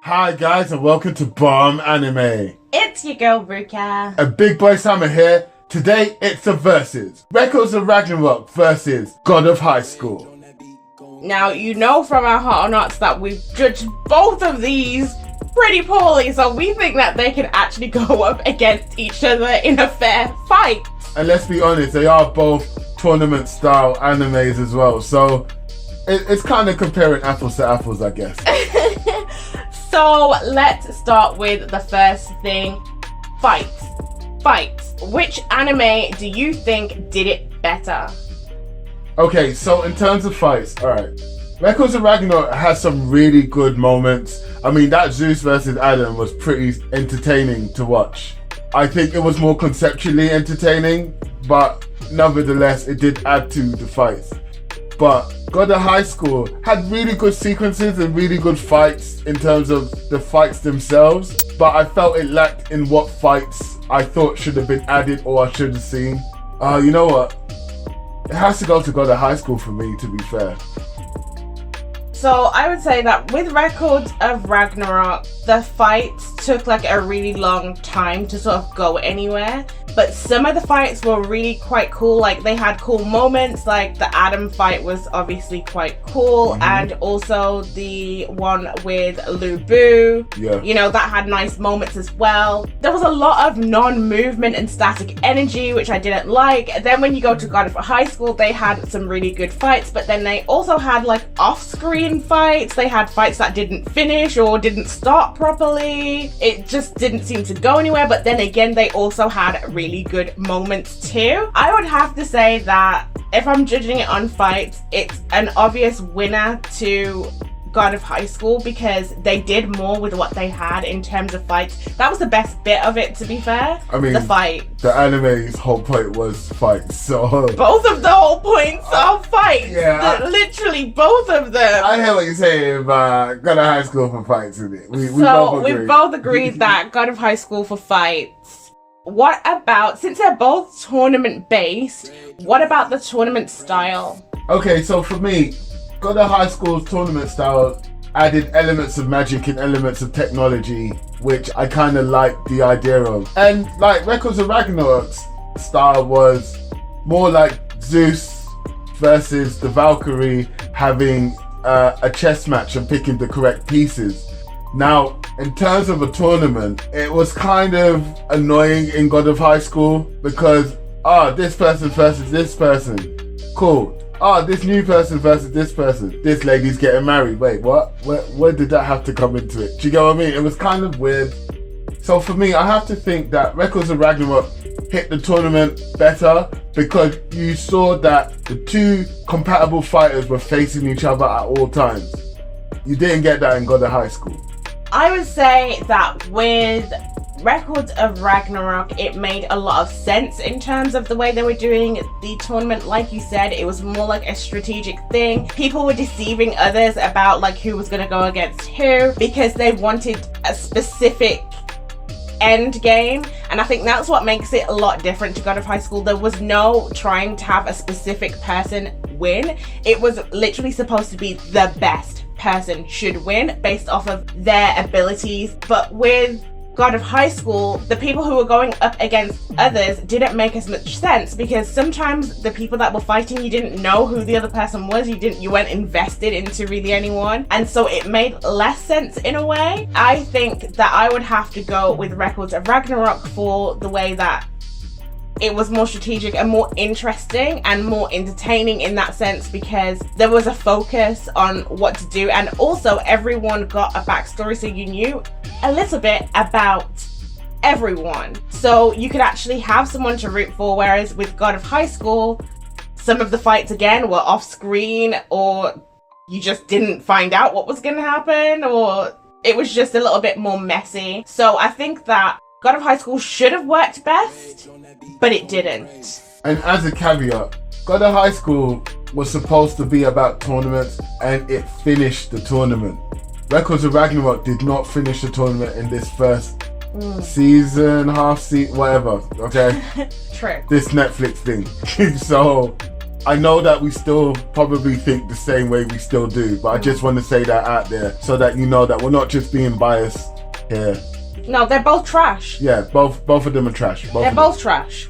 Hi guys and welcome to Bomb Anime. It's your girl Ruka. A big boy Summer here. Today it's a versus. Records of Ragnarok versus God of High School. Now you know from our Hot or Nots that we've judged both of these pretty poorly, so we think that they can actually go up against each other in a fair fight. And let's be honest, they are both tournament style animes as well, so it's kind of comparing apples to apples, I guess. So let's start with the first thing, fights. Which anime do you think did it better? Okay, so in terms of fights, alright. Records of Ragnarok has some really good moments. I mean, that Zeus versus Adam was pretty entertaining to watch. I think it was more conceptually entertaining, but nevertheless, it did add to the fights. But God of High School had really good sequences and really good fights in terms of the fights themselves, but I felt it lacked in what fights I thought should have been added or I should have seen. You know what? It has to go to God of High School for me, to be fair. So I would say that with Records of Ragnarok, the fights took like a really long time to sort of go anywhere. But some of the fights were really quite cool. Like they had cool moments, like the Adam fight was obviously quite cool. And also the one with Lubu. Yeah. You know, that had nice moments as well. There was a lot of non-movement and static energy, which I didn't like. Then when you go to God of High School, they had some really good fights, but then they also had like off-screen fights. They had fights that didn't finish or didn't start properly. It just didn't seem to go anywhere. But then again, they also had really good moments too. I would have to say that if I'm judging it on fights, it's an obvious winner to God of High School because they did more with what they had in terms of fights. That was the best bit of it, to be fair. I mean, the fight. The anime's whole point was fights, so... Both of the whole points are fights. Yeah. Literally both of them. I hear what you're saying, but God of High School for fights, isn't it? We both agreed that God of High School for fights. What about, since they're both tournament based, what about the tournament style? Okay, so for me, God of High School's tournament style added elements of magic and elements of technology, which I kind of liked the idea of. And like Records of Ragnarok's style was more like Zeus versus the Valkyrie having a chess match and picking the correct pieces. Now, in terms of a tournament, it was kind of annoying in God of High School because, this person versus this person. Cool. This new person versus this person. This lady's getting married. Wait, what? Where did that have to come into it? Do you get what I mean? It was kind of weird. So for me, I have to think that Records of Ragnarok hit the tournament better because you saw that the two compatible fighters were facing each other at all times. You didn't get that in God of High School. I would say that with Records of Ragnarok, it made a lot of sense in terms of the way they were doing the tournament. Like you said, it was more like a strategic thing. People were deceiving others about like who was going to go against who because they wanted a specific end game, and I think that's what makes it a lot different to God of High School. There was no trying to have a specific person win. It was literally supposed to be the best person should win based off of their abilities. But with God of High School, the people who were going up against others didn't make as much sense because sometimes the people that were fighting, you didn't know who the other person was. You weren't invested into really anyone, and so it made less sense in a way. I think that I would have to go with Records of Ragnarok for the way that it was more strategic and more interesting and more entertaining in that sense because there was a focus on what to do, and also everyone got a backstory, so you knew a little bit about everyone, so you could actually have someone to root for. Whereas with God of High School, some of the fights again were off screen or you just didn't find out what was going to happen, or it was just a little bit more messy. So I think that God of High School should have worked best, but it didn't. And as a caveat, God of High School was supposed to be about tournaments, and it finished the tournament. Records of Ragnarok did not finish the tournament in this first season, half season, whatever, okay? True. This Netflix thing. So I know that we still probably think the same way we still do, but I just want to say that out there so that you know that we're not just being biased here. No, they're both trash. Yeah, both of them are trash. They're both trash.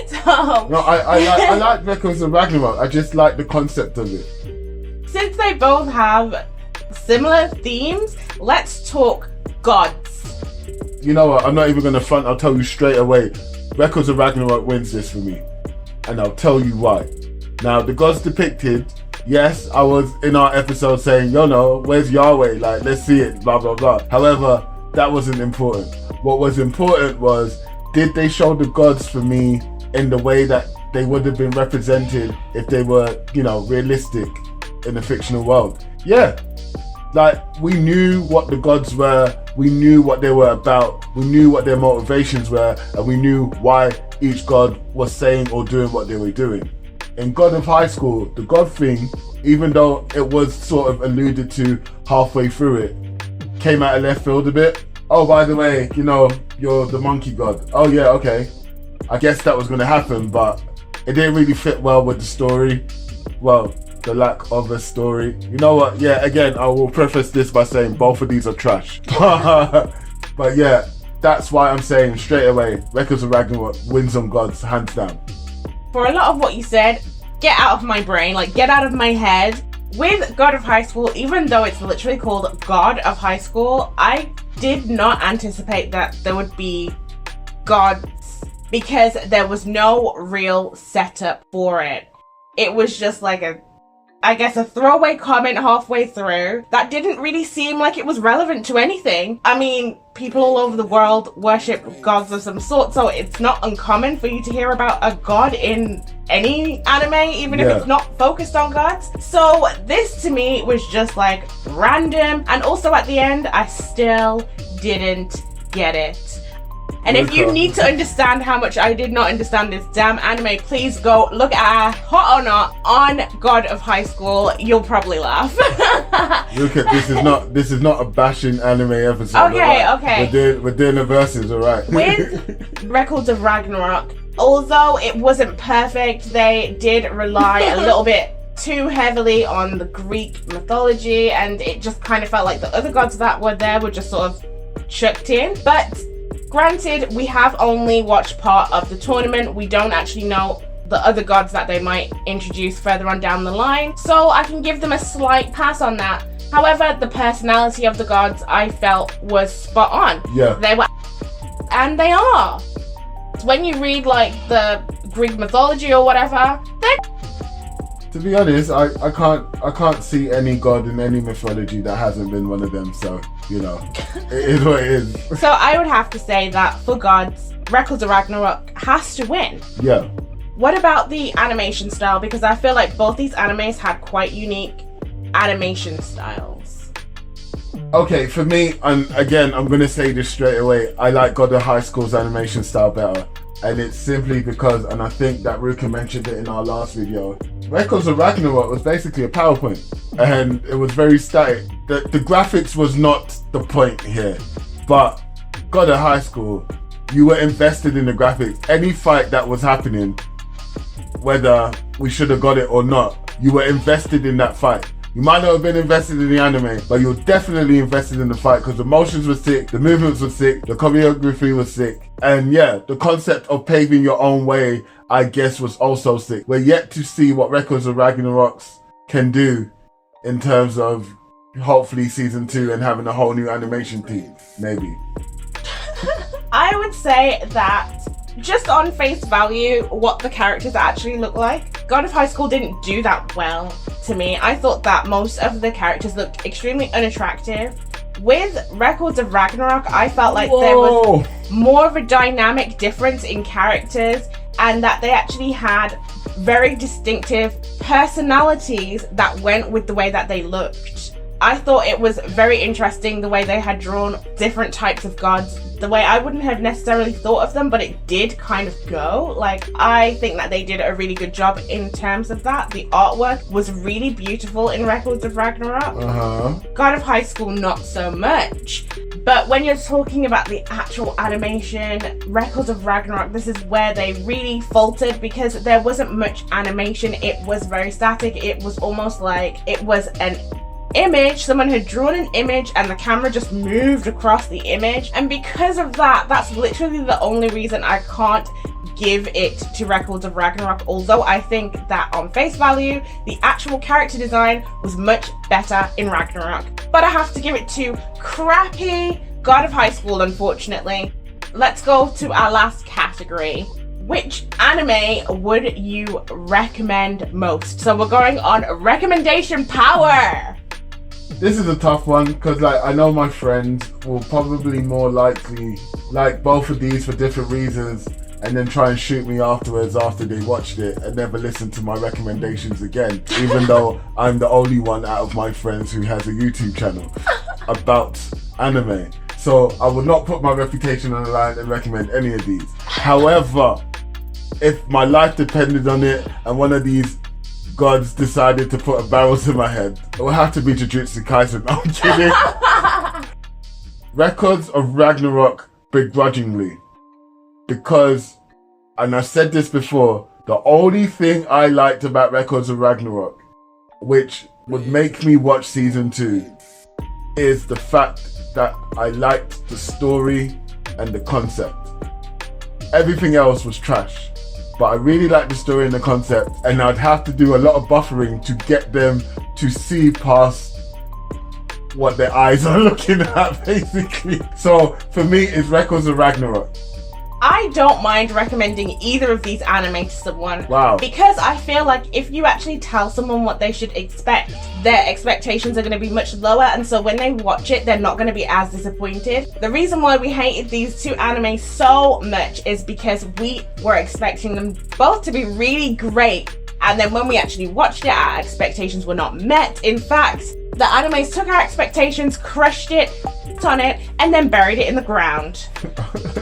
So no, I like Records of Ragnarok. I just like the concept of it. Since they both have similar themes, let's talk gods. You know what? I'm not even going to front. I'll tell you straight away. Records of Ragnarok wins this for me. And I'll tell you why. Now, the gods depicted, yes, I was in our episode saying, where's Yahweh? Like, let's see it, blah, blah, blah. However, that wasn't important. What was important was, did they show the gods for me in the way that they would have been represented if they were, realistic in a fictional world? Yeah. Like, we knew what the gods were, we knew what they were about, we knew what their motivations were, and we knew why each god was saying or doing what they were doing. In God of High School, the god thing, even though it was sort of alluded to halfway through it, came out of left field a bit. Oh, by the way, you're the monkey god. Oh yeah, okay. I guess that was going to happen, but it didn't really fit well with the story. Well, the lack of a story. You know what? Yeah, again, I will preface this by saying both of these are trash. But yeah, that's why I'm saying straight away, Records of Ragnarok wins on gods, hands down. For a lot of what you said, get out of my brain, get out of my head. With God of High School, even though it's literally called God of High School, I did not anticipate that there would be gods because there was no real setup for it. It was just like a throwaway comment halfway through that didn't really seem like it was relevant to anything. I mean, people all over the world worship gods of some sort, so it's not uncommon for you to hear about a god in any anime, even if it's not focused on gods. So this to me was just random, and also at the end, I still didn't get it. And if you need to understand how much I did not understand this damn anime, please go look at Hot or Not on God of High School. You'll probably laugh. Look at this is not a bashing anime episode. Okay, right? okay. We're doing the verses, alright. With Records of Ragnarok, although it wasn't perfect, they did rely a little bit too heavily on the Greek mythology, and it just kind of felt like the other gods that were there were just sort of chucked in. But granted, we have only watched part of the tournament. We don't actually know the other gods that they might introduce further on down the line, so I can give them a slight pass on that. However, the personality of the gods I felt was spot on. Yeah. They were, and they are. When you read the Greek mythology or whatever, they're. To be honest, I can't see any god in any mythology that hasn't been one of them, so it is what it is. So I would have to say that for gods, Records of Ragnarok has to win. Yeah. What about the animation style? Because I feel like both these animes had quite unique animation styles. Okay, for me, I'm gonna say this straight away. I like God of High School's animation style better. And it's simply because, and I think that Ruka mentioned it in our last video, Records of Ragnarok was basically a PowerPoint, and it was very static. The graphics was not the point here, but God of High School, you were invested in the graphics. Any fight that was happening, whether we should have got it or not, you were invested in that fight. You might not have been invested in the anime, but you're definitely invested in the fight because the motions were sick, the movements were sick, the choreography was sick. And yeah, the concept of paving your own way, I guess, was also sick. We're yet to see what Records of Ragnarok can do in terms of hopefully season 2 and having a whole new animation team, maybe. I would say that just on face value, what the characters actually look like, God of High School didn't do that well to me. I thought that most of the characters looked extremely unattractive. With Records of Ragnarok, I felt like there was more of a dynamic difference in characters, and that they actually had very distinctive personalities that went with the way that they looked. I thought it was very interesting the way they had drawn different types of gods, the way I wouldn't have necessarily thought of them, but it did kind of go. Like, I think that they did a really good job in terms of that. The artwork was really beautiful in Records of Ragnarok. God of High School, not so much. But when you're talking about the actual animation, Records of Ragnarok, this is where they really faltered because there wasn't much animation. It was very static. It was almost like it was an image. Someone had drawn an image and the camera just moved across the image, and because of that, that's literally the only reason I can't give it to Records of Ragnarok, although I think that on face value the actual character design was much better in Ragnarok. But I have to give it to crappy God of High School, unfortunately. Let's go to our last category. Which anime would you recommend most? So we're going on recommendation power. This is a tough one because, like, I know my friends will probably more likely like both of these for different reasons and then try and shoot me afterwards after they watched it and never listen to my recommendations again, even though I'm the only one out of my friends who has a YouTube channel about anime. So I would not put my reputation on the line and recommend any of these. However, if my life depended on it and one of these gods decided to put a barrel to my head, it would have to be Jujutsu Kaisen. No, I'm kidding. Records of Ragnarok begrudgingly. Because, and I've said this before, the only thing I liked about Records of Ragnarok, which would make me watch season 2, is the fact that I liked the story and the concept. Everything else was trash. But I really like the story and the concept, and I'd have to do a lot of buffering to get them to see past what their eyes are looking at, basically. So for me, it's Records of Ragnarok. I don't mind recommending either of these anime to someone. Wow. Because I feel like if you actually tell someone what they should expect, their expectations are going to be much lower, and so when they watch it, they're not going to be as disappointed. The reason why we hated these two anime so much is because we were expecting them both to be really great, and then when we actually watched it, our expectations were not met. In fact, the animes took our expectations, crushed it, on it, and then buried it in the ground.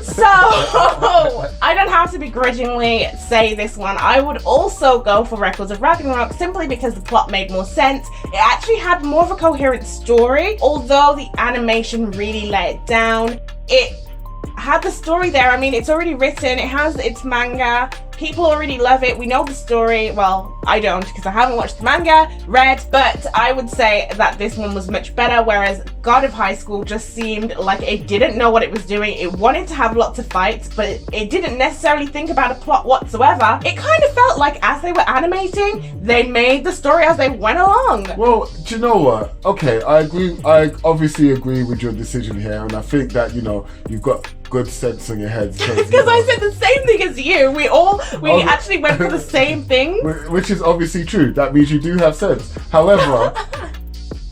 So I don't have to begrudgingly say this one. I would also go for Records of Ragnarok simply because the plot made more sense. It actually had more of a coherent story, although the animation really let it down. It had the story there. I mean, it's already written, it has its manga, people already love it, we know the story. Well, I don't, because I haven't watched the manga, read, but I would say that this one was much better, whereas God of High School just seemed like it didn't know what it was doing. It wanted to have lots of fights, but it didn't necessarily think about a plot whatsoever. It kind of felt like as they were animating, they made the story as they went along. Well, do you know what? Okay, I agree. I obviously agree with your decision here, and I think that, you know, you've got good sense on your head. Because I said the same thing as you. We actually went for the same thing. Which is obviously true. That means you do have sense. However,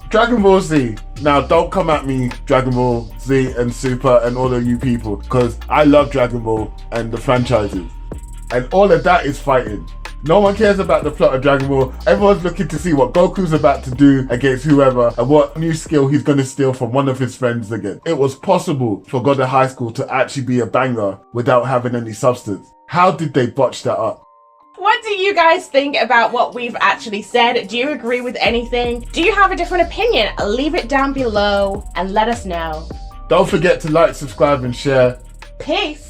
Dragon Ball Z. Now, don't come at me, Dragon Ball Z and Super and all of you people, because I love Dragon Ball and the franchises. And all of that is fighting. No one cares about the plot of Dragon Ball. Everyone's looking to see what Goku's about to do against whoever and what new skill he's going to steal from one of his friends again. It was possible for God of High School to actually be a banger without having any substance. How did they botch that up? What do you guys think about what we've actually said? Do you agree with anything? Do you have a different opinion? Leave it down below and let us know. Don't forget to like, subscribe and share. Peace.